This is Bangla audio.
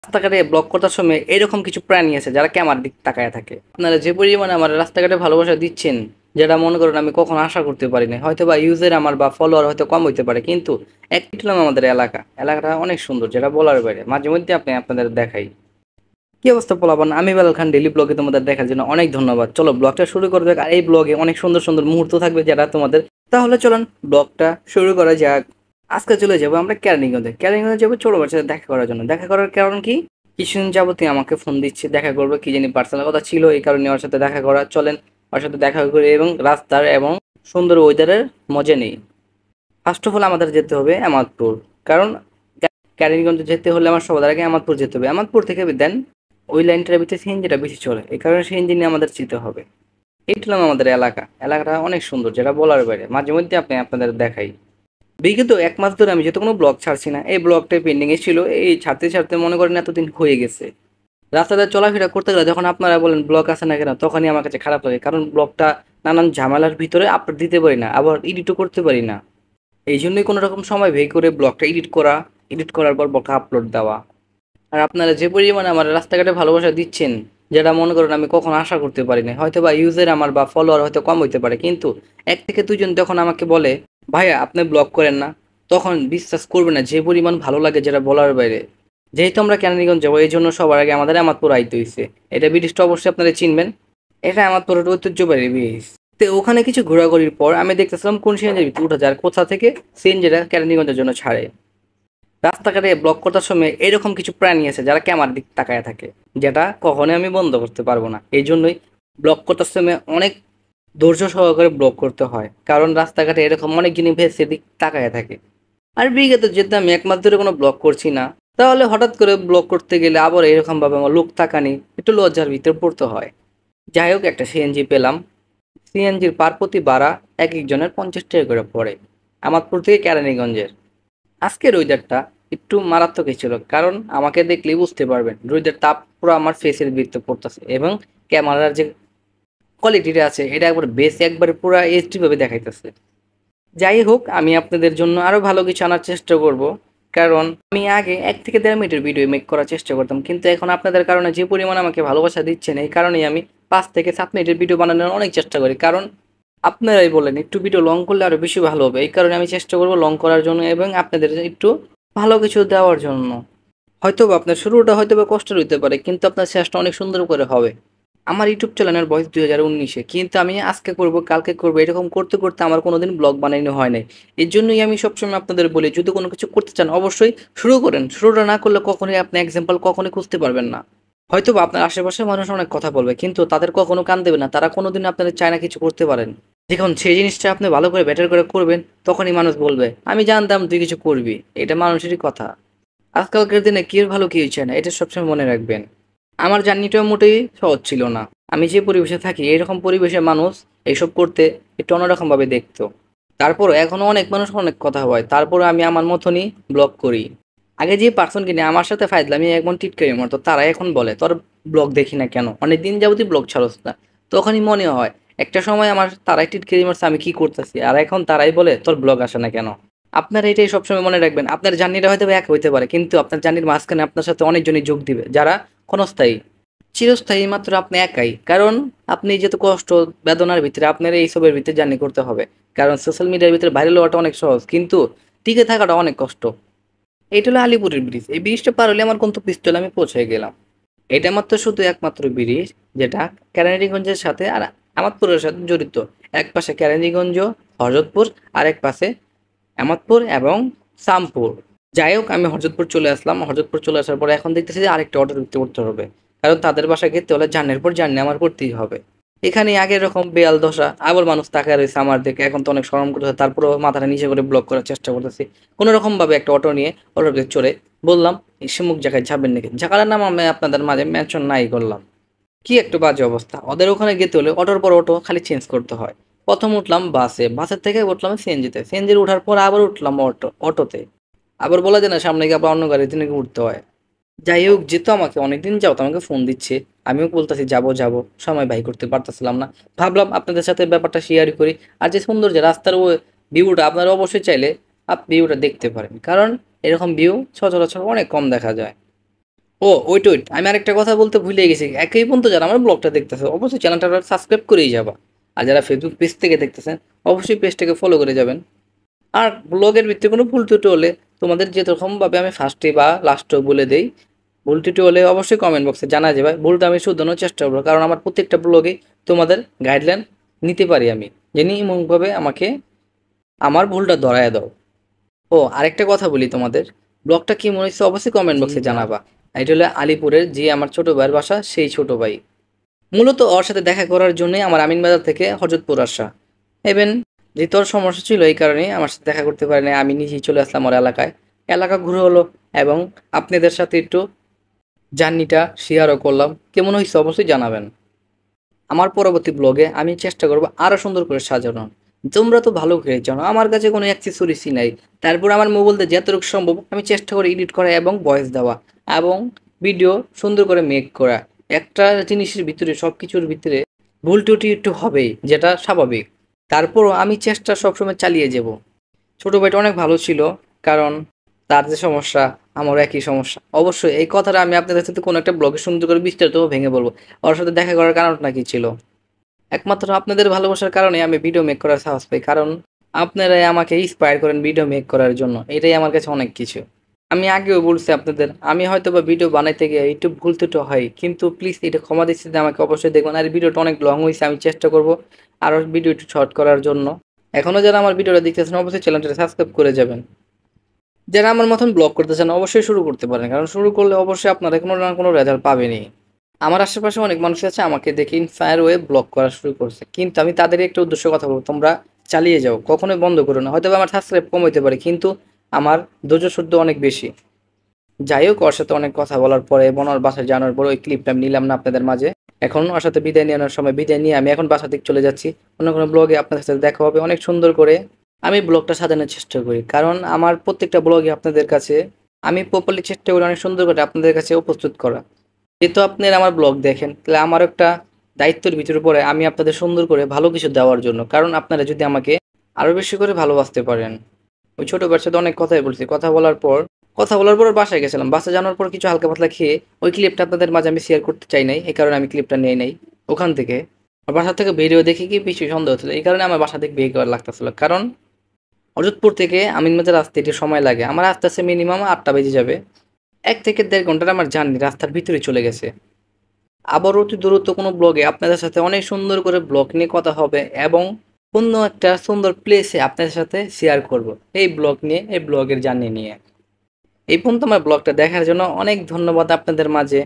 রাস্তাঘাটে ব্লক করার সময় এরকম কিছু প্রাণী আছে যারা ক্যামেরার দিক তাকায় থাকে। আপনারা যে পরিমাণে আমার রাস্তাঘাটে ভালোবাসা দিচ্ছেন, যেটা মনে করেন আমি কখনো আশা করতে পারিনি। হয়তো বা ইউজার আমার বা ফলোয়ার হয়তো কম হইতে পারে, কিন্তু একটুলাম আমাদের এলাকাটা অনেক সুন্দর, যেটা বলার বাইরে। মাঝে মধ্যে আপনি আপনাদের দেখাই। কি অবস্থা পোলাপান, আমি বেলাল খান ডেইলি ব্লগে তোমাদের দেখার জন্য অনেক ধন্যবাদ। চলো ব্লগটা শুরু করে দেখ। আর এই ব্লগে অনেক সুন্দর সুন্দর মুহূর্ত থাকবে যেটা তোমাদের। তাহলে চলুন ব্লগটা শুরু করা যাক। আজকে চলে যাবো আমরা কেরানীগঞ্জে। কেরানীগঞ্জে যাবো ছোট বাচ্চার সাথে দেখা করার জন্য। দেখা করার কারণ কি, কিছুদিন যাবতীয় আমাকে ফোন দিচ্ছে দেখা করবো, কি জানি পার্সোনাল কথা ছিল, এই কারণে ওর সাথে দেখা করা। চলেন ওর সাথে দেখা করি এবং রাস্তার এবং সুন্দর ওয়েদারের মজা নেই। ফার্স্ট অফ অল আমাদের যেতে হবে আমাদপুর, কারণ কেরানীগঞ্জে যেতে হলে আমার সবার আগে আমাদপুর যেতে হবে। আমাদপুর থেকে দেন ওই লাইনটার ভিতরে সিএনজিটা বেশি চলে, এই কারণে সিএনজি নিয়ে আমাদের যেতে হবে। এইটা হলাম আমাদের এলাকাটা অনেক সুন্দর, যেটা বলার বাইরে। মাঝে মধ্যে আপনি আপনাদের দেখাই। বিগত 1 মাস ধরে আমি যেহেতু কোনো ব্লগ ছাড়ছি না, এই ব্লগটা পেন্ডিং এ ছিল। এই ছাড়তে ছাড়তে মনে করেন এতদিন হয়ে গেছে। রাস্তাতে চলাফেরা করতে গেলে যখন আপনারা বলেন ব্লগ আছে না কেন, তখনই আমার কাছে খারাপ লাগে, কারণ ব্লগটা নানান ঝামেলার ভিতরে আপলোড দিতে পারি না, আবার এডিটও করতে পারি না। এই জন্যই কোনো রকম সময় বের করে ব্লগটা এডিট করার পর ব্লগটা আপলোড দেওয়া। আর আপনারা যে পরিমাণে আমার রাস্তাঘাটে ভালোবাসা দিচ্ছেন, যেটা মনে করেন আমি কখনো আশা করতে পারিনি। হয়তো বা ইউজার আমার বা ফলোয়ার হয়তো কম হইতে পারে, কিন্তু 1 থেকে 2 জন যখন আমাকে বলে ভাইয়া আপনি ব্লগ করেন না, তখন বিশ্বাস করবে না যে পরিমাণ ভালো লাগে, যেটা বলার বাইরে। যেহেতু আমরা কেরানীগঞ্জ যাবো, এই জন্য সবার আগে আমাদের আমাদপুর আইতে হইছে। এটা ব্রিজটা অবশ্যই আপনারা চিনবেন, এটা আমাদপুরের ঐতিহ্যবাহী ব্রিজ। তো ওখানে কিছু ঘোরাঘুরির পর আমি দেখতেছিলাম কোন সিএনজির ভিতরে উঠা যায়, আর কোথা থেকে সিএনজিটা কেরানীগঞ্জের জন্য ছাড়ে। রাস্তাঘাটে ব্লক করার সময় এরকম কিছু প্রাণী আছে যারা ক্যামেরার দিক তাকায় থাকে, যেটা কখনোই আমি বন্ধ করতে পারবো না। এই জন্যই ব্লক করার সময় অনেক ধৈর্য সহকারে ব্লক করতে হয়, কারণ রাস্তাঘাটে এরকম অনেক জিনিস সেদিক তাকায় থাকে। আর বিগত যেহেতু আমি 1 মাস ধরে কোনো ব্লক করছি না, তাহলে হঠাৎ করে ব্লক করতে গেলে আবার এরকম ভাবে আমার লোক তাকানি, একটু লজ্জার ভিতরে পড়তে হয়। যাই হোক, একটা সিএনজি পেলাম। সিএনজির পার প্রতি ভাড়া এক একজনের 50 টাকা করে পড়ে, আমাদপুর থেকে কেরানীগঞ্জের। আজকের ওয়েদারটা একটু মারাত্মকই ছিল, কারণ আমাকে দেখলেই বুঝতে পারবেন রোদের তাপ পুরো আমার ফেসের ভিতরে পড়তেছে, এবং ক্যামেরার যে কোয়ালিটিটা আছে এটা একবার বেশ একবারে পুরো এইচডি ভাবে দেখাইতেছে। যাই হোক, আমি আপনাদের জন্য আরো ভালো কিছু আনার চেষ্টা করব, কারণ আমি আগে 1 থেকে 1.5 মিনিটের ভিডিও মেক করার চেষ্টা করতাম, কিন্তু এখন আপনাদের কারণে যে পরিমাণ আমাকে ভালোবাসা দিচ্ছেন, এই কারণেই আমি 5 থেকে 7 মিনিটের ভিডিও বানানোর অনেক চেষ্টা করি। কারণ আপনারাই বলেন একটু ভিডিও লং করলে আরো বেশি ভালো হবে, এই কারণে আমি চেষ্টা করবো লং করার জন্য এবং আপনাদের একটু ভালো কিছু দেওয়ার জন্য। হয়তো বা আপনার শুরুটা হয়তো বা কষ্টের হইতে পারে, কিন্তু আপনার শেষটা অনেক সুন্দর করে হবে। আমার ইউটিউব চ্যানেলের বয়স 2019-এ, কিন্তু আমি আজকে করব কালকে করব এরকম করতে করতে আমার কোনোদিন ব্লগ বানানো হয় নাই। এর জন্যই আমি সবসময় আপনাদের বলি, যদি কোনো কিছু করতে চান অবশ্যই শুরু করেন। শুরুটা না করলে কখনোই আপনি এক্সাম্পল কখনোই খুঁজতে পারবেন না। হয়তো বা আপনার আশেপাশের মানুষ অনেক কথা বলবে, কিন্তু তাদের কখনো কান দেবে না। তারা কোনোদিন আপনাদের চায় না কিছু করতে পারেন। যখন সেই জিনিসটা আপনি ভালো করে বেটার করে করবেন, তখনই মানুষ বলবে আমি জানতাম তুই কিছু করবি। এটা মানুষেরই কথা। আজকালকার দিনে কি ভালো কি হচ্ছে না, এটা সবসময় মনে রাখবেন। আমার জার্নিটা মোটেই সহজ ছিল না। আমি যে পরিবেশে থাকি, এরকম পরিবেশে মানুষ এইসব করতে একটু অন্যরকম ভাবে দেখতো। তারপরও এখনো অনেক মানুষ অনেক কথা হয়, তারপরে আমি আমার মতনই ব্লগ করি। আগে যে পার্সন কিনে আমার সাথে ফাইজলামি একমন টিটকারি মারতো, তারা এখন বলে তোর ব্লগ দেখি না কেন, অনেকদিন যাবতই ব্লগ ছাড়স না। তখনই মনে হয় একটা সময় আমার তারাই টিটকারি মারছে আমি কি করতেছি, আর এখন তারাই বলে তোর ব্লগ আসে না কেন। আপনার এটাই সবসময় মনে রাখবেন, আপনার জার্নিটা হয়তো এক হইতে পারে, কিন্তু আপনার জার্নির মাঝখানে আপনার সাথে অনেকজনই যোগ দিবে, যারা ক্ষণস্থায়ী। চিরস্থায়ী মাত্র আপনি একাই, কারণ আপনি যেহেতু কষ্ট বেদনার ভিতরে আপনার এইসবের ভিতরে জার্নি করতে হবে। কারণ সোশ্যাল মিডিয়ার ভিতরে ভাইরাল হওয়াটা অনেক সহজ, কিন্তু টিকে থাকাটা অনেক কষ্ট। এটা হলো আলিপুরের ব্রিজ। এই ব্রিজটা পার হলে আমার গন্তব্যস্থলে আমি পৌঁছে গেলাম। এটা মাত্র শুধু একমাত্র ব্রিজ যেটা কেরানীগঞ্জের সাথে আর আমাদপুরের সাথে জড়িত। এক পাশে কেরানীগঞ্জ, হরজতপুর, আর এক পাশে আমাদপুর এবং সামপুর। যাই হোক, আমি হরজতপুর চলে আসলাম। হরজতপুর চলে আসার পরে এখন দেখতেছি যে আরেকটা অটো ঢুকতে করতে হবে, কারণ তাদের বাসায় যেতে হলে জার্নির পর জার্নি আমার করতেই হবে। এখানে আগের রকম বেয়াল দশা, আবার মানুষ তাকায় রয়েছে আমার দিকে। এখন তো অনেক শরম করতেছে, তারপরেও মাথাটা নিচে করে ব্লক করার চেষ্টা করতেছি। কোনো রকম ভাবে একটা অটো নিয়ে অটোতে চড়ে বললাম সিমুক জায়গায় যাবেন নাকি। জায়গাটার নাম আমি আপনাদের মাঝে মেনশন নাই করলাম। কি একটা বাজে অবস্থা, ওদের ওখানে যেতে হলে অটোর পর অটো খালি চেঞ্জ করতে হয়। প্রথম উঠলাম বাসে, বাসের থেকে উঠলাম সিএনজিতে, সিএনজি উঠার পর আবার উঠলাম অটোতে। আবার বলা যায় না সামনে গিয়ে আবার অন্য গাড়িতে নাকি উঠতে হয়। যাই হোক, যেহেতু আমাকে অনেকদিন যাও আমাকে ফোন দিচ্ছে, আমিও বলতেছি যাবো যাবো, সময় বাই করতে পারতেছিলাম না। ভাবলাম আপনাদের সাথে ব্যাপারটা শেয়ার করি। আর যে সুন্দর যে রাস্তার ভিউটা, আপনারা অবশ্যই চাইলে ভিউটা দেখতে পারেন, কারণ এরকম ভিউ সচরাচর অনেক কম দেখা যায়। ও ওইট ওইট, আমি আরেকটা কথা বলতে ভুলে গেছি। একই পর্যন্ত যারা আমার ব্লগটা দেখতেছে অবশ্যই চ্যানেলটা সাবস্ক্রাইব করেই যাবা। আর যারা ফেসবুক পেজ থেকে দেখতেছেন অবশ্যই পেজটাকে ফলো করে যাবেন। আর ব্লগের ভিত্তিতে কোনো ভুল ত্রুটি হলে তোমাদের যেরকমভাবে আমি ফার্স্টে বা লাস্টেও বলে দেই, ভুল ত্রুটি হলে অবশ্যই কমেন্ট বক্সে জানা যাবে, ভুলটা আমি শুধরানোর চেষ্টা করবো। কারণ আমার প্রত্যেকটা ব্লগে তোমাদের গাইডলাইন নিতে পারি আমি, যিনি এমনভাবে আমাকে আমার ভুলটা ধরায় দাও। ও আরেকটা কথা বলি তোমাদের, ব্লগটা কি মনে হচ্ছে অবশ্যই কমেন্ট জি বক্সে ভাই। জানাবা। এটা হলো আলিপুরের যে আমার ছোট ভাইয়ের বাসা, সেই ছোট ভাই। মূলত ওর সাথে দেখা করার জন্যই আমার আমিনবাজার থেকে হযরতপুর আসা। ইভেন যে তোর সমস্যা ছিল এই কারণে আমার সাথে দেখা করতে পারি না, আমি নিজেই চলে আসলাম ওর এলাকায়। এলাকা ঘুরে হলো এবং আপনাদের সাথে একটু জার্নিটা শেয়ারও করলাম। কেমন হয়েছে অবশ্যই জানাবেন। আমার পরবর্তী ব্লগে আমি চেষ্টা করবো আরও সুন্দর করে সাজানো। তোমরা তো ভালো করে জানো আমার কাছে কোনো অ্যাক্সেসরিজই নাই, তারপর আমার মোবাইল দিয়ে যতটুকু সম্ভব আমি চেষ্টা করি এডিট করা এবং ভয়েস দেওয়া এবং ভিডিও সুন্দর করে মেক করা। একটা জিনিসের ভিতরে সব কিছুর ভিতরে ভুল ত্রুটি একটু হবেই, যেটা স্বাভাবিক। তারপরও আমি চেষ্টা সবসময় চালিয়ে যাব। ছোট ভাইটা অনেক ভালো ছিল, কারণ তার যে সমস্যা আমারও একই সমস্যা। অবশ্যই এই কথাটা আমি আপনাদের সাথে কোনো একটা ব্লগে সুন্দর করে বিস্তারিত ভেঙে বলবো। ওর সাথে দেখা করার কারণটা কি ছিল, একমাত্র আপনাদের ভালোবাসার কারণে আমি ভিডিও মেক করার সাহস পাই। কারণ আপনারাই আমাকে ইন্সপায়ার করেন ভিডিও মেক করার জন্য, এটাই আমার কাছে অনেক কিছু। আমি আগেও বলছি আপনাদের, আমি হয়তো বা ভিডিও বানাইতে গিয়ে একটু ভুল ত্রুটি হয়, কিন্তু প্লিজ এটা ক্ষমা দৃষ্টিতে আমাকে অবশ্যই দেখবেন। আর ভিডিওটা অনেক লং হয়েছে, আমি চেষ্টা করব আরও ভিডিও একটু শর্ট করার জন্য। এখনও যারা আমার ভিডিওটা দেখতেছেন অবশ্যই চ্যানেলটা সাবস্ক্রাইব করে যাবেন। যারা আমার মতন ব্লগ করতে চান অবশ্যই শুরু করতে পারেন, কারণ শুরু করলে অবশ্যই আপনারা কোনো না কোনো রেজাল্ট পাবেনই। আমার আশেপাশে অনেক মানুষ আছে আমাকে দেখে ইন্সপায়ার হয়ে ব্লগ করা শুরু করছে, কিন্তু আমি তাদের একটা উদ্দেশ্য কথা বলবো, তোমরা চালিয়ে যাও, কখনোই বন্ধ করো না। হয়তো বা আমার সাবস্ক্রাইব কম হইতে পারে, কিন্তু আমার ধৈর্য সহ্য অনেক বেশি। যাই হোক, ওর সাথে অনেক কথা বলার পরে এবং ওর বাসায় জানার পর ওই ক্লিপটা আমি নিলাম না আপনাদের মাঝে। এখন ওর সাথে বিদায় নেওয়ার সময় বিদায় নিয়ে আমি এখন বাসা থেকে চলে যাচ্ছি। অন্য কোনো ব্লগে আপনাদের সাথে দেখা হবে অনেক সুন্দর করে। আমি ব্লগটা সাজানোর চেষ্টা করি, কারণ আমার প্রত্যেকটা ব্লগে আপনাদের কাছে আমি প্রপারলি চেষ্টা করি অনেক সুন্দর করে আপনাদের কাছে উপস্থিত করা। যেহেতু আপনারা আমার ব্লগ দেখেন, তাহলে আমার একটা দায়িত্বের ভিতরে পড়ে আমি আপনাদের সুন্দর করে ভালো কিছু দেওয়ার জন্য। কারণ আপনারা যদি আমাকে আরও বেশি করে ভালোবাসতে পারেন। ওই ছোট ভাইয়ের সাথে অনেক কথাই বলছি, কথা বলার পর ওর বাসায় গেছিলাম। বাসায় জানার পর কিছু হালকা পাতলা খেয়ে ওই ক্লিপটা আপনাদের মাঝে আমি শেয়ার করতে চাই নাই, এই কারণে আমি ক্লিপটা নিয়ে নেই ওখান থেকে। আর বাসা থেকে বেরিয়েও দেখি কি বেশি সন্দেহ হচ্ছিল, এই কারণে আমার বাসা থেকে বের করার লাগতেছিল। কারণ অযোধ্যপুর থেকে আমিনবাজার আসতে একটু সময় লাগে, আমার আস্তে আস্তে মিনিমাম 8টা বেজে যাবে। 1 থেকে 1.5 ঘন্টার আমার জার্নি রাস্তার ভিতরে চলে গেছে। আবার অতি দূরত্ব কোনো ব্লগে আপনাদের সাথে অনেক সুন্দর করে ব্লগ নিয়ে কথা হবে এবং অন্য একটা সুন্দর প্লেসে আপনাদের সাথে শেয়ার করব এই ব্লগ নিয়ে, এই ব্লগের জার্নি নিয়ে। এই পর্যন্ত আমার ব্লগটা দেখার জন্য অনেক ধন্যবাদ আপনাদের মাঝে।